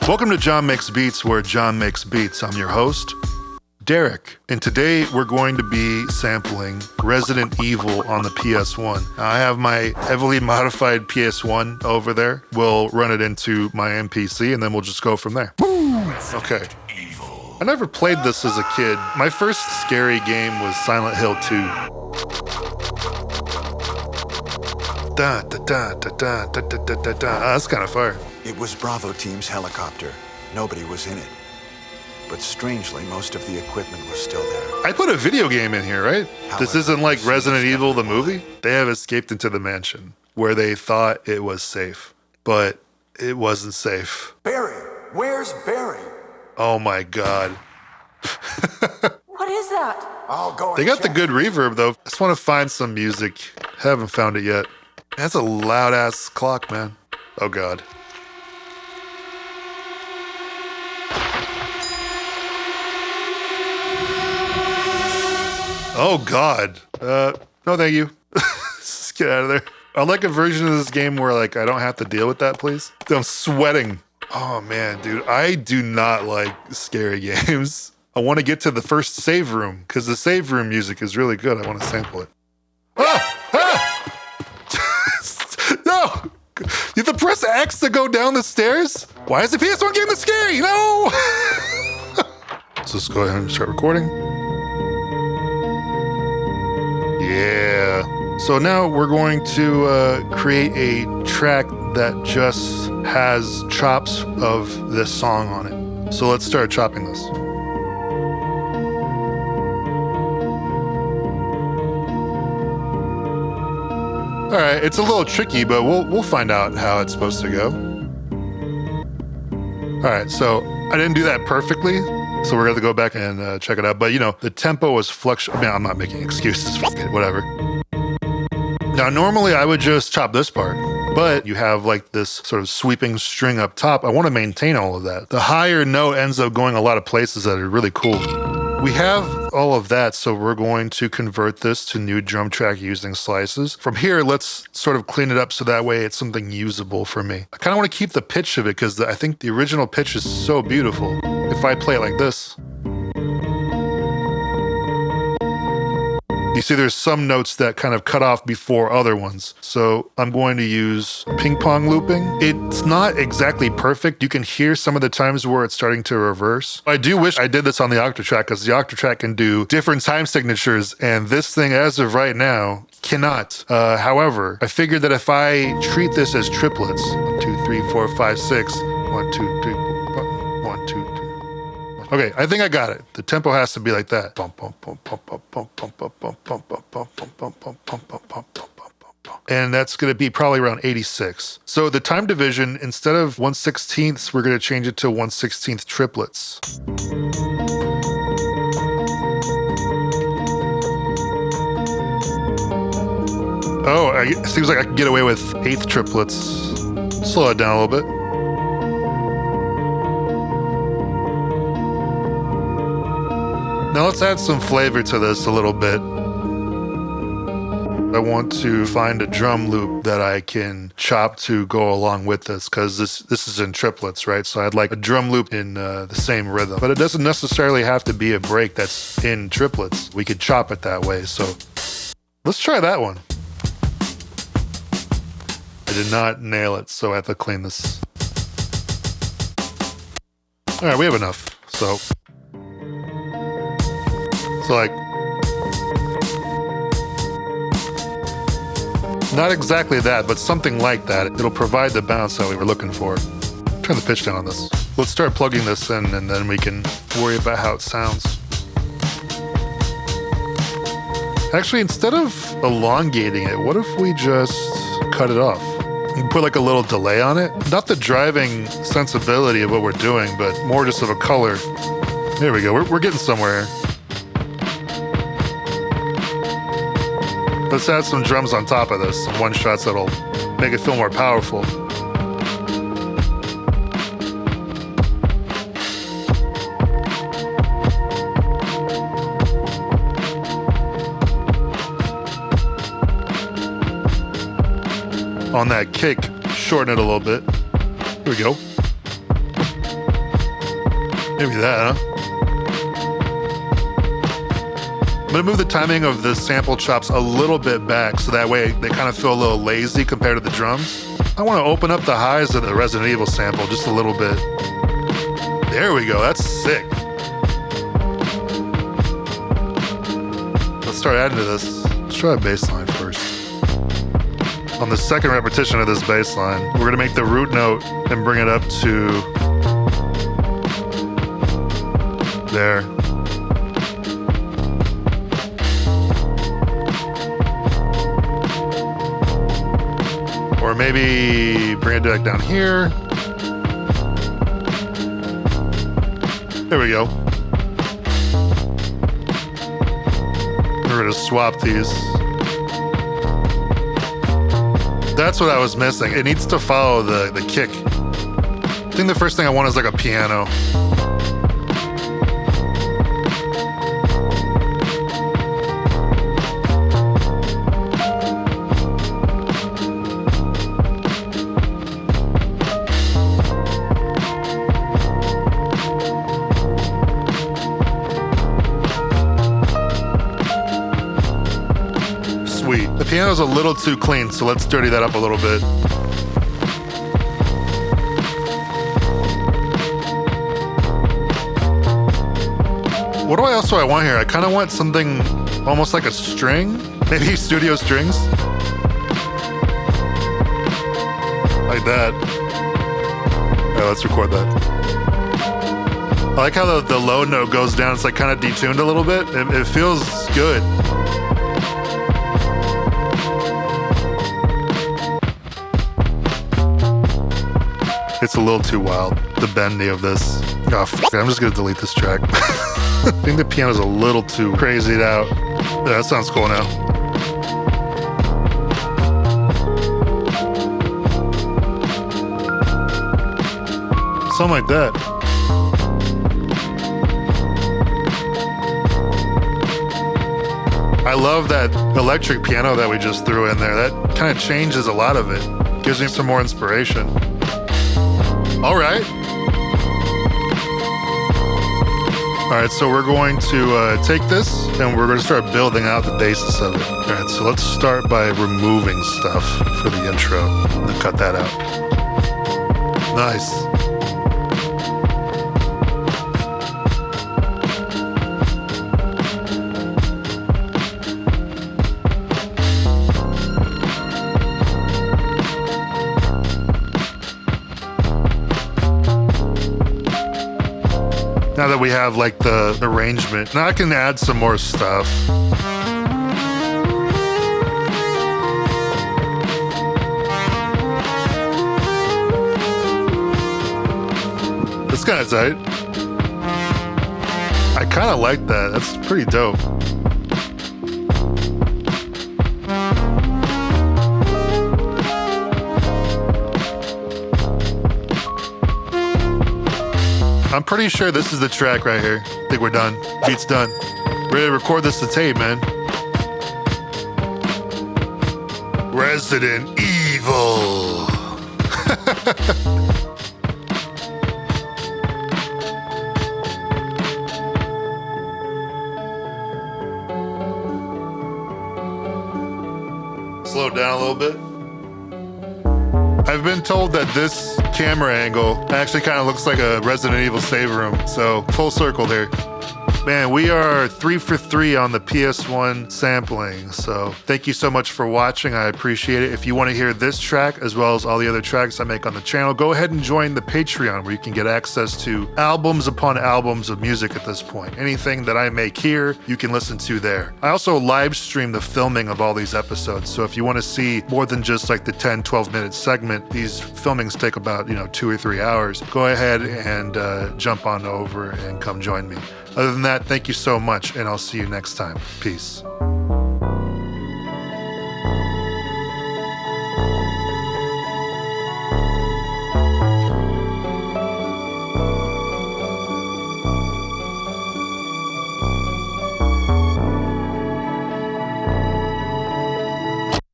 Welcome to John Makes Beats, where John makes beats. I'm your host, Derrick, and today we're going to be sampling Resident Evil on the PS1. Now, I have my heavily modified PS1 over there. We'll run it into my MPC and then we'll just go from there. Okay. I never played this as a kid. My first scary game was Silent Hill 2. That's kind of fire. It was Bravo Team's helicopter. Nobody was in it. But strangely, most of the equipment was still there. I put a video game in here, right? This isn't like Resident Evil, the movie. They have escaped into the mansion where they thought it was safe, but it wasn't safe. Barry! Where's Barry? Oh my God. What is that? I'll go and They got the check. good reverb though. I just want to find some music. Haven't found it yet. That's a loud ass clock, man. Oh God. Oh God. No thank you. Just get out of there. I'd like a version of this game where like I don't have to deal with that, please. I'm sweating. Oh man, dude, I do not like scary games. I want to get to the first save room because the save room music is really good. I want to sample it. Ah! Ah! No! You have to press X to go down the stairs? Why is the PS1 game this scary? No! So let's go ahead and start recording. Yeah. So now we're going to create a track that just has chops of this song on it. So let's start chopping this. All right, it's a little tricky, but we'll find out how it's supposed to go. All right, so I didn't do that perfectly, so we're gonna go back and check it out. But you know, the tempo was I mean, I'm not making excuses. Fuck it, whatever. Now, normally I would just chop this part, but you have like this sort of sweeping string up top. I want to maintain all of that. The higher note ends up going a lot of places that are really cool. We have all of that, so we're going to convert this to new drum track using slices. From here, let's sort of clean it up so that way it's something usable for me. I kind of want to keep the pitch of it because I think the original pitch is so beautiful. If I play it like this, you see there's some notes that kind of cut off before other ones. So I'm going to use ping pong looping. It's not exactly perfect. You can hear some of the times where it's starting to reverse. I do wish I did this on the Octatrack because the Octatrack can do different time signatures and this thing as of right now cannot. However, I figured that if I treat this as triplets, 1, 2, 3, 4, 5, 6, 1, 2, 3, 1, 2, 3. Okay, I think I got it. The tempo has to be like that. And that's going to be probably around 86. So the time division, instead of 1/16, we're going to change it to 1/16 triplets. Oh, it seems like I can get away with 8th triplets. Slow it down a little bit. Now let's add some flavor to this a little bit. I want to find a drum loop that I can chop to go along with this because this is in triplets, right? So I'd like a drum loop in the same rhythm, but it doesn't necessarily have to be a break that's in triplets. We could chop it that way. So let's try that one. I did not nail it, so I have to clean this. All right, we have enough. So like, not exactly that, but something like that. It'll provide the bounce that we were looking for. Turn the pitch down on this. Let's start plugging this in and then we can worry about how it sounds. Actually, instead of elongating it, what if we just cut it off? And put like a little delay on it? Not the driving sensibility of what we're doing, but more just of a color. There we go, we're getting somewhere. Let's add some drums on top of this, some one-shots that'll make it feel more powerful. On that kick, shorten it a little bit. Here we go. Maybe that, huh? I'm gonna move the timing of the sample chops a little bit back so that way they kind of feel a little lazy compared to the drums. I want to open up the highs of the Resident Evil sample just a little bit. There we go, that's sick. Let's start adding to this. Let's try a bass line first. On the second repetition of this bass line, we're gonna make the root note and bring it up to there. Or maybe bring it back down here. There we go. We're gonna swap these. That's what I was missing. It needs to follow the kick. I think the first thing I want is like a piano. Sweet. The piano's a little too clean, so let's dirty that up a little bit. What do I also want here? I kind of want something almost like a string, maybe studio strings. Like that. Yeah, let's record that. I like how the low note goes down. It's like kind of detuned a little bit. It feels good. It's a little too wild, the bendy of this. Oh, f it, I'm just gonna delete this track. I think the piano's a little too crazied out. Yeah, that sounds cool now. Something like that. I love that electric piano that we just threw in there. That kind of changes a lot of it. Gives me some more inspiration. All right. All right, so we're going to take this and we're going to start building out the basis of it. All right, so let's start by removing stuff for the intro. I'm gonna cut that out. Nice. Now that we have like the arrangement, now I can add some more stuff. That's kind of tight. I kind of like that. That's pretty dope. I'm pretty sure this is the track right here. I think we're done. Beat's done. Ready to record this to tape, man. Resident Evil. Slow it down a little bit. I've been told that this camera angle actually kind of looks like a Resident Evil save room, so full circle there. Man, we are 3 for 3 on the PS1 sampling, so thank you so much for watching. I appreciate it. If you want to hear this track as well as all the other tracks I make on the channel, go ahead and join the Patreon where you can get access to albums upon albums of music at this point. Anything that I make here, you can listen to there. I also live stream the filming of all these episodes, so if you want to see more than just like the 10, 12-minute segment, these filmings take about 2 or 3 hours. Go ahead and jump on over and come join me. Other than that, thank you so much, and I'll see you next time. Peace.